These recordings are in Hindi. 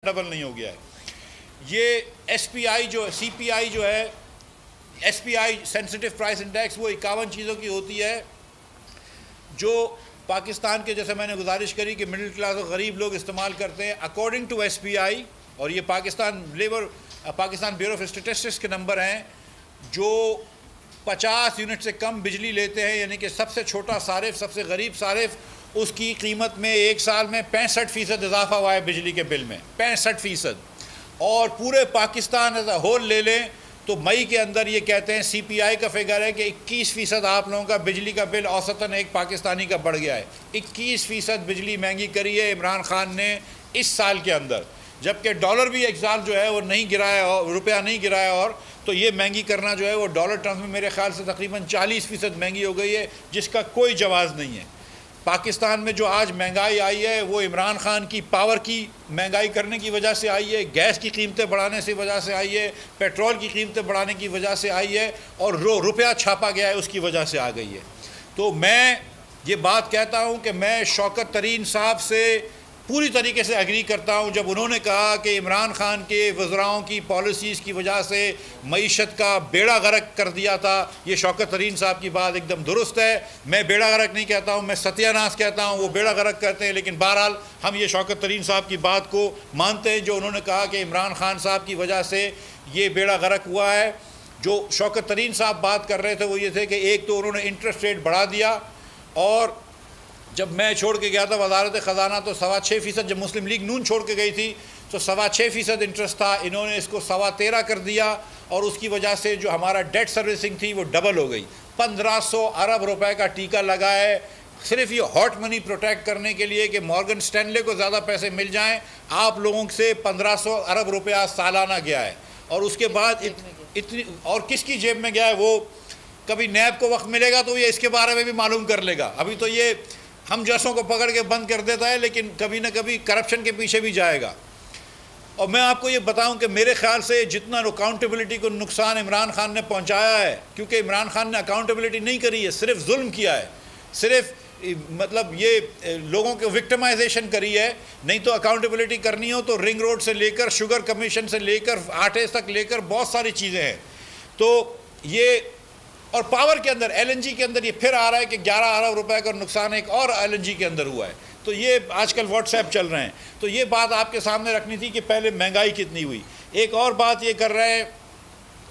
डबल नहीं हो गया है। ये एसपीआई जो सीपीआई जो है, एसपीआई सेंसिटिव प्राइस इंडेक्स, वो 51 चीज़ों की होती है जो पाकिस्तान के, जैसे मैंने गुजारिश करी कि मिडिल क्लास और गरीब लोग इस्तेमाल करते हैं। अकॉर्डिंग टू एसपीआई, और ये पाकिस्तान ब्यूरो ऑफ स्टैटिस्टिक्स के नंबर हैं, जो 50 यूनिट से कम बिजली लेते हैं, यानी कि सबसे छोटा सारिफ, सबसे गरीब सारिफ, उसकी कीमत में एक साल में 65% इजाफा हुआ है बिजली के बिल में, 65%। और पूरे पाकिस्तान एज अ होल ले लें तो मई के अंदर ये कहते हैं, सीपीआई का फिगर है कि 21% आप लोगों का बिजली का बिल औसतन एक पाकिस्तानी का बढ़ गया है। 21% बिजली महंगी करी है इमरान खान ने इस साल के अंदर, जबकि डॉलर भी एक साल जो है वो नहीं गिराया, और रुपया नहीं गिराया, और तो ये महंगी करना जो है वो डॉलर टर्म्स में मेरे ख्याल से तकरीबन 40% महंगी हो गई है, जिसका कोई जवाज़ नहीं है। पाकिस्तान में जो आज महंगाई आई है वो इमरान खान की पावर की महंगाई करने की वजह से आई है, गैस की कीमतें बढ़ाने से वजह से आई है, पेट्रोल की कीमतें बढ़ाने की वजह से आई है, और रुपया छापा गया है उसकी वजह से आ गई है। तो मैं ये बात कहता हूँ कि मैं शौकत तरीन साहब से पूरी तरीके से एग्री करता हूँ जब उन्होंने कहा कि इमरान खान के वज़राओं की पॉलिसीज़ की वजह से मईशत का बेड़ा गर्क कर दिया था। ये शौकत तरीन साहब की बात एकदम दुरुस्त है। मैं बेड़ा गर्क नहीं कहता हूँ, मैं सत्यानाश कहता हूँ, वो बेड़ा गर्क करते हैं। लेकिन बहरहाल हम ये शौकत तरीन साहब की बात को मानते हैं, जो उन्होंने कहा कि इमरान खान साहब की वजह से ये बेड़ा गर्क हुआ है। जो शौकत तरीन साहब बात कर रहे थे वो ये थे कि एक तो उन्होंने इंटरेस्ट रेट बढ़ा दिया, और जब मैं छोड़ के गया था वजारत ख़जाना तो 6.25%, जब मुस्लिम लीग नून छोड़ के गई थी तो 6.25% इंटरेस्ट था, इन्होंने इसको 13.25 कर दिया, और उसकी वजह से जो हमारा डेट सर्विसिंग थी वो डबल हो गई। 1500 अरब रुपए का टीका लगा है सिर्फ ये हॉट मनी प्रोटेक्ट करने के लिए कि मॉर्गन स्टैनले को ज़्यादा पैसे मिल जाएं। आप लोगों से 1500 अरब रुपया सालाना गया है, और उसके बाद इतनी, और किसकी जेब में गया है वो कभी नैब को वक्त मिलेगा तो ये इसके बारे में भी मालूम कर लेगा। अभी तो ये हम जैसों को पकड़ के बंद कर देता है, लेकिन कभी ना कभी करप्शन के पीछे भी जाएगा। और मैं आपको ये बताऊं कि मेरे ख्याल से जितना अकाउंटेबिलिटी को नुकसान इमरान खान ने पहुंचाया है, क्योंकि इमरान खान ने अकाउंटेबिलिटी नहीं करी है, सिर्फ जुल्म किया है, सिर्फ मतलब ये लोगों के विक्टिमाइजेशन करी है। नहीं तो अकाउंटेबिलिटी करनी हो तो रिंग रोड से लेकर, शुगर कमीशन से लेकर, आटे तक लेकर बहुत सारी चीज़ें हैं। तो ये, और पावर के अंदर एलएनजी के अंदर ये फिर आ रहा है कि 11 अरब रुपए का नुकसान एक और एलएनजी के अंदर हुआ है। तो ये आजकल व्हाट्सएप चल रहे हैं, तो ये बात आपके सामने रखनी थी कि पहले महंगाई कितनी हुई। एक और बात ये कर रहे हैं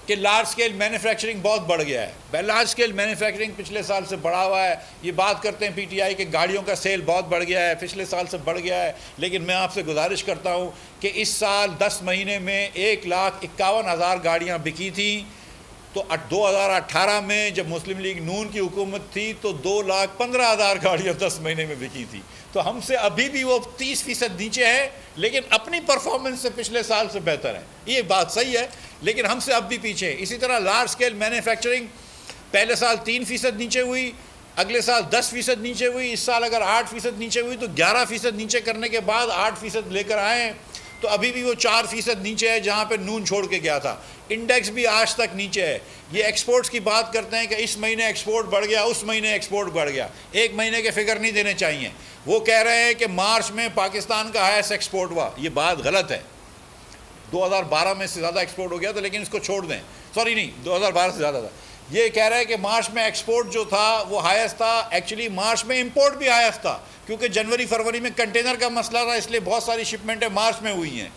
कि लार्ज स्केल मैन्युफैक्चरिंग बहुत बढ़ गया है। लार्ज स्केल मैन्युफैक्चरिंग पिछले साल से बढ़ा हुआ है। ये बात करते हैं पीटीआई के गाड़ियों का सेल बहुत बढ़ गया है, पिछले साल से बढ़ गया है। लेकिन मैं आपसे गुजारिश करता हूँ कि इस साल 10 महीने में 1,51,000 गाड़ियाँ बिकी थी। तो 2018 में जब मुस्लिम लीग नून की हुकूमत थी तो 2,15,000 गाड़ियाँ 10 महीने में बिकी थी। तो हमसे अभी भी वो 30% नीचे है, लेकिन अपनी परफॉर्मेंस से पिछले साल से बेहतर है। ये बात सही है, लेकिन हमसे अब भी पीछे है। इसी तरह लार्ज स्केल मैन्युफैक्चरिंग पहले साल 3% नीचे हुई, अगले साल 10% नीचे हुई, इस साल अगर 8% नीचे हुई तो 11% नीचे करने के बाद 8% लेकर आए, तो अभी भी वो 4% नीचे है जहाँ पे नून छोड़ के गया था। इंडेक्स भी आज तक नीचे है। ये एक्सपोर्ट्स की बात करते हैं कि इस महीने एक्सपोर्ट बढ़ गया, उस महीने एक्सपोर्ट बढ़ गया। एक महीने के फिगर नहीं देने चाहिए। वो कह रहे हैं कि मार्च में पाकिस्तान का हाईएस्ट एक्सपोर्ट हुआ, ये बात गलत है। 2012 में से ज़्यादा एक्सपोर्ट हो गया था, लेकिन इसको छोड़ दें, सॉरी नहीं, 2012 से ज़्यादा था। ये कह रहे हैं कि मार्च में एक्सपोर्ट जो था वो हाईएस्ट था। एक्चुअली मार्च में इंपोर्ट भी हाईएस्ट था, क्योंकि जनवरी फरवरी में कंटेनर का मसला था, इसलिए बहुत सारी शिपमेंटें मार्च में हुई हैं।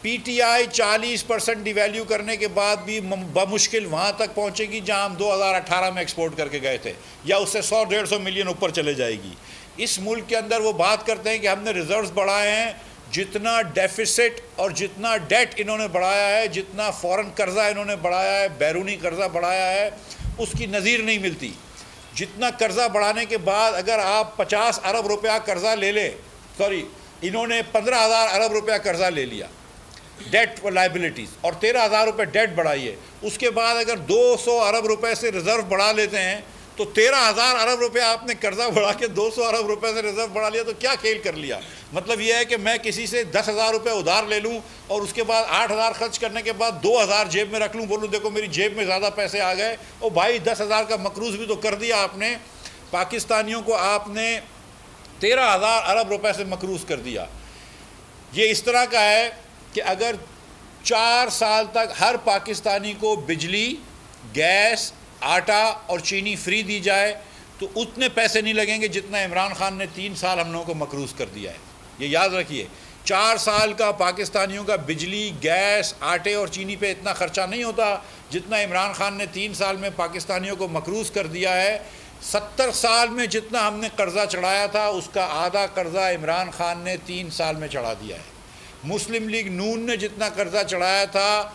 पीटीआई 40% डिवैल्यू करने के बाद भी बमुश्किल वहाँ तक पहुँचेगी जहाँ हम 2018 में एक्सपोर्ट करके गए थे, या उससे 100-150 मिलियन ऊपर चले जाएगी। इस मुल्क के अंदर वो बात करते हैं कि हमने रिजर्व्स बढ़ाए हैं। जितना डेफिसिट और जितना डेट इन्होंने बढ़ाया है, जितना फ़ॉरेन कर्ज़ा इन्होंने बढ़ाया है, बैरूनी कर्ज़ा बढ़ाया है, उसकी नज़ीर नहीं मिलती। जितना कर्ज़ा बढ़ाने के बाद अगर आप 50 अरब रुपया कर्ज़ा ले लें, सॉरी इन्होंने 15,000 अरब रुपया कर्ज़ा ले लिया डेट और लाइबिलिटीज़, और 13,000 रुपये डेट बढ़ाई है। उसके बाद अगर 200 अरब रुपये से रिज़र्व बढ़ा लेते हैं तो 13,000 अरब रुपये आपने कर्जा बढ़ा के 200 अरब रुपये से रिजर्व बढ़ा लिया, तो क्या खेल कर लिया। मतलब यह है कि मैं किसी से 10,000 रुपये उधार ले लूँ और उसके बाद 8,000 खर्च करने के बाद 2,000 जेब में रख लूँ, बोलूँ देखो मेरी जेब में ज़्यादा पैसे आ गए। ओ भाई 10,000 का मकरूज़ भी तो कर दिया आपने। पाकिस्तानियों को आपने 13,000 अरब रुपये से मकरूज़ कर दिया। ये इस तरह का है कि अगर 4 साल तक हर पाकिस्तानी को बिजली, गैस, आटा और चीनी फ्री दी जाए तो उतने पैसे नहीं लगेंगे जितना इमरान खान ने 3 साल हम लोगों को मकरूज़ कर दिया है। ये याद रखिए, 4 साल का पाकिस्तानियों का बिजली, गैस, आटे और चीनी पे इतना ख़र्चा नहीं होता जितना इमरान खान ने 3 साल में पाकिस्तानियों को मकरूज़ कर दिया है। 70 साल में जितना हमने कर्ज़ा चढ़ाया था उसका आधा कर्ज़ा इमरान खान ने 3 साल में चढ़ा दिया है। मुस्लिम लीग नून ने जितना कर्ज़ा चढ़ाया था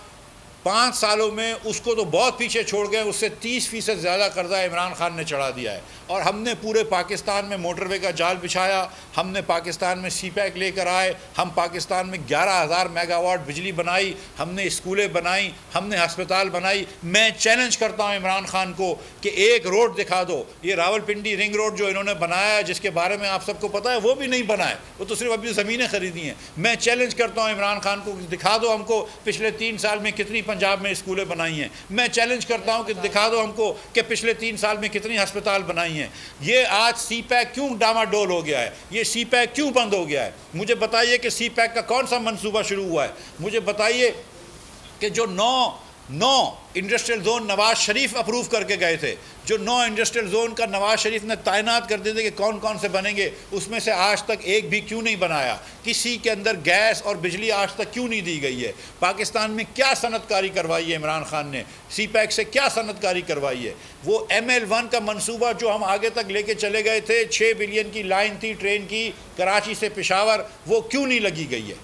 5 सालों में उसको तो बहुत पीछे छोड़ गए, उससे 30% ज़्यादा कर्ज़ा इमरान खान ने चढ़ा दिया है। और हमने पूरे पाकिस्तान में मोटरवे का जाल बिछाया, हमने पाकिस्तान में CPEC लेकर आए, हम पाकिस्तान में 11,000 मेगावाट बिजली बनाई, हमने स्कूलें बनाई, हमने अस्पताल बनाई। मैं चैलेंज करता हूँ इमरान खान को कि एक रोड दिखा दो। ये रावलपिंडी रिंग रोड जो इन्होंने बनाया है, जिसके बारे में आप सबको पता है, वो भी नहीं बनाए, वो तो सिर्फ अभी ज़मीनें खरीदी हैं। मैं चैलेंज करता हूँ इमरान खान को, दिखा दो हमको पिछले 3 साल में कितनी पंजाब में स्कूलें बनाई हैं। मैं चैलेंज करता हूँ कि दिखा दो हमको कि पिछले 3 साल में कितनी अस्पताल बनाई हैं। ये आज CPEC क्यों डामाडोल हो गया है, ये CPEC क्यों बंद हो गया है? मुझे बताइए कि CPEC का कौन सा मंसूबा शुरू हुआ है? मुझे बताइए कि जो 9 industrial zone Nawaz Sharif approve करके गए थे, जो 9 इंडस्ट्रियल जोन का नवाज शरीफ ने तैनात कर दिए थे कि कौन कौन से बनेंगे, उसमें से आज तक एक भी क्यों नहीं बनाया? किसी के अंदर गैस और बिजली आज तक क्यों नहीं दी गई है? पाकिस्तान में क्या सनतकारी करवाई है इमरान खान ने? CPEC से क्या सनतकारी करवाई है? वो ML1 का मनसूबा जो हम आगे तक लेके चले गए थे, 6 बिलियन की लाइन थी ट्रेन की कराची से पेशावर, वो क्यों नहीं लगी गई है?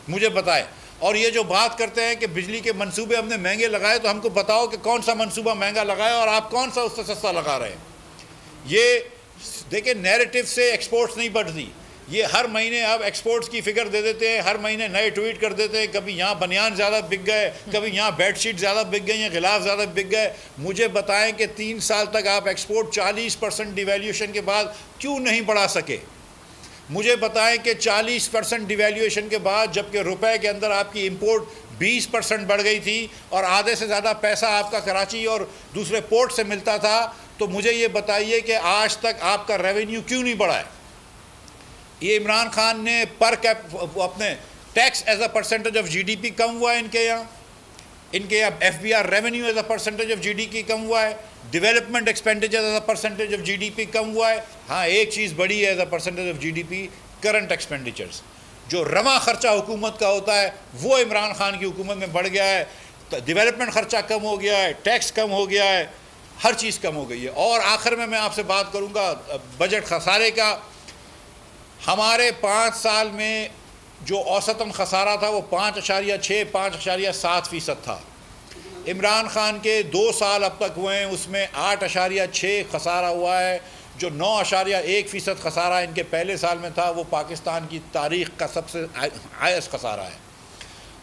मुझे बताएं। और ये जो बात करते हैं कि बिजली के मंसूबे हमने महंगे लगाए, तो हमको बताओ कि कौन सा मंसूबा महंगा लगाया और आप कौन सा उससे सस्ता लगा रहे हैं? ये देखिए, नैरेटिव से एक्सपोर्ट्स नहीं बढ़ती। ये हर महीने अब एक्सपोर्ट्स की फिगर दे देते हैं, हर महीने नए ट्वीट कर देते हैं, कभी यहाँ बनियान ज़्यादा बिक गए, कभी यहाँ बेडशीट ज़्यादा बिक गई हैं, गिलाफ ज़्यादा बिक गए। मुझे बताएं कि 3 साल तक आप एक्सपोर्ट 40% डिवैल्यूएशन के बाद क्यों नहीं बढ़ा सके? मुझे बताएं कि 40% डिवैल्यूएशन के बाद, जबकि रुपए के अंदर आपकी इंपोर्ट 20% बढ़ गई थी और आधे से ज़्यादा पैसा आपका कराची और दूसरे पोर्ट से मिलता था, तो मुझे ये बताइए कि आज तक आपका रेवेन्यू क्यों नहीं बढ़ा है? ये इमरान खान ने पर कैप अपने tax as a percentage of GDP कम हुआ है इनके यहाँ FBR revenue as a percentage of GDP कम हुआ है, development expenditure as a percentage of GDP कम हुआ है। हाँ, एक चीज़ बड़ी है as a percentage of GDP, current expenditures. जो रवा खर्चा हुकूमत का होता है वो इमरान खान की हुकूमत में बढ़ गया है। डेवलपमेंट खर्चा कम हो गया है, टैक्स कम हो गया है, हर चीज़ कम हो गई है। और आखिर में मैं आपसे बात करूँगा बजट खसारे का। हमारे 5 साल में जो औसतन खसारा था वो 5.7% था। इमरान खान के 2 साल अब तक हुए हैं, उसमें 8.6 खसारा हुआ है। जो 9.1% खसारा इनके पहले साल में था वो पाकिस्तान की तारीख़ का सबसे हाईएस्ट खसारा है।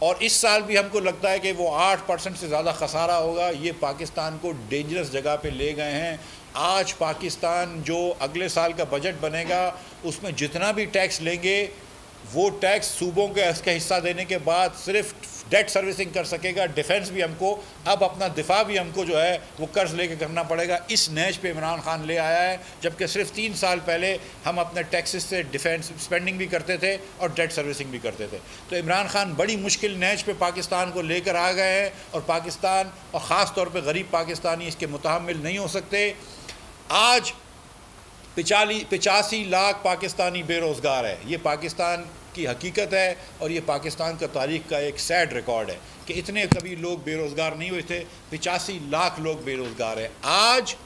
और इस साल भी हमको लगता है कि वो 8% से ज़्यादा खसारा होगा। ये पाकिस्तान को डेंजरस जगह पे ले गए हैं। आज पाकिस्तान जो अगले साल का बजट बनेगा उसमें जितना भी टैक्स लेंगे वो टैक्स सूबों के इसका हिस्सा देने के बाद सिर्फ डेट सर्विसिंग कर सकेगा। डिफेंस भी हमको अब अपना दिफा भी हमको जो है वो कर्ज लेके करना पड़ेगा। इस नैज पे इमरान खान ले आया है, जबकि सिर्फ 3 साल पहले हम अपने टैक्सेस से डिफेंस स्पेंडिंग भी करते थे और डेट सर्विसिंग भी करते थे। तो इमरान खान बड़ी मुश्किल नैज पे पाकिस्तान को लेकर आ गए हैं और पाकिस्तान और ख़ास तौर पर गरीब पाकिस्तानी इसके मुतहम्मिल नहीं हो सकते। आज 85 लाख पाकिस्तानी बेरोज़गार है। ये पाकिस्तान की हकीकत है और ये पाकिस्तान का तारीख़ का एक सैड रिकॉर्ड है कि इतने कभी लोग बेरोज़गार नहीं हुए थे। 85 लाख लोग बेरोज़गार हैं। आज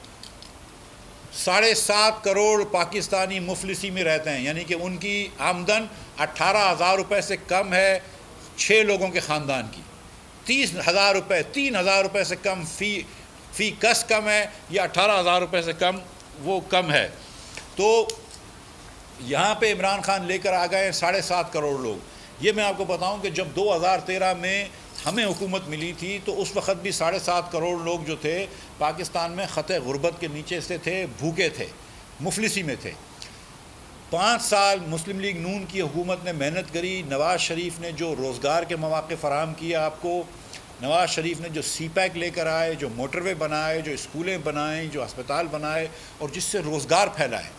7.5 करोड़ पाकिस्तानी मुफलिसी में रहते हैं, यानी कि उनकी आमदन 18,000 रुपये से कम है 6 लोगों के ख़ानदान की। 30,000 रुपये 3,000 रुपये से कम फ़ी कस कम है, या 18,000 रुपये से कम वो कम है। तो यहाँ पे इमरान खान लेकर आ गए 7.5 करोड़ लोग। ये मैं आपको बताऊं कि जब 2013 में हमें हुकूमत मिली थी तो उस वक़्त भी 7.5 करोड़ लोग जो थे पाकिस्तान में ख़त गुरबत के नीचे से थे, भूखे थे, मुफलिसी में थे। 5 साल मुस्लिम लीग नून की हुकूमत ने मेहनत करी। नवाज़ शरीफ ने जो रोज़गार के मौक़े फ़राहम किया आपको, नवाज़ शरीफ ने जो CPEC लेकर आए, जो मोटरवे बनाए, जो स्कूलें बनाएं, जो अस्पताल बनाए और जिससे रोज़गार फैलाए।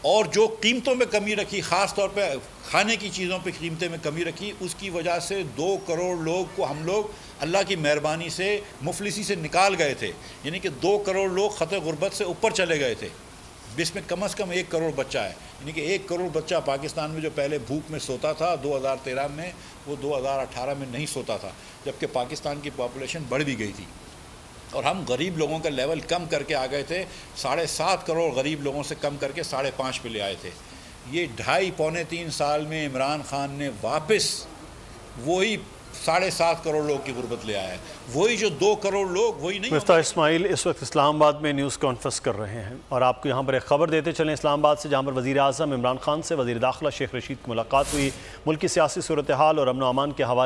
और जो कीमतों में कमी रखी, ख़ास तौर पे खाने की चीज़ों पे कीमतें में कमी रखी, उसकी वजह से 2 करोड़ लोग को हम लोग अल्लाह की मेहरबानी से मुफलिसी से निकाल गए थे। यानी कि 2 करोड़ लोग ख़त गुर्बत से ऊपर चले गए थे, जिसमें कम से कम 1 करोड़ बच्चा है। यानी कि 1 करोड़ बच्चा पाकिस्तान में जो पहले भूख में सोता था 2013 में, वो 2018 में नहीं सोता था, जबकि पाकिस्तान की पॉपुलेशन बढ़ भी गई थी। और हम गरीब लोगों का लेवल कम करके आ गए थे, 7.5 करोड़ गरीब लोगों से कम करके 5.5 पे ले आए थे। ये 2.5-3 साल में इमरान खान ने वापस वही 7.5 करोड़ लोग की गुर्बत ले आया है। वही जो 2 करोड़ लोग वही नहीं। मिफ्ताह इस्माइल इस वक्त इस्लामाबाद में न्यूज़ कॉन्फ्रेंस कर रहे हैं और आपको यहाँ पर एक खबर देते चलें इस्लामाबाद से, जहाँ पर वज़ीर आज़म इमरान खान से वज़ीर दाखिला शेख रशीद की मुलाकात हुई। मुल्क की सियासी सूरत हाल और अमन व अमान के हवाले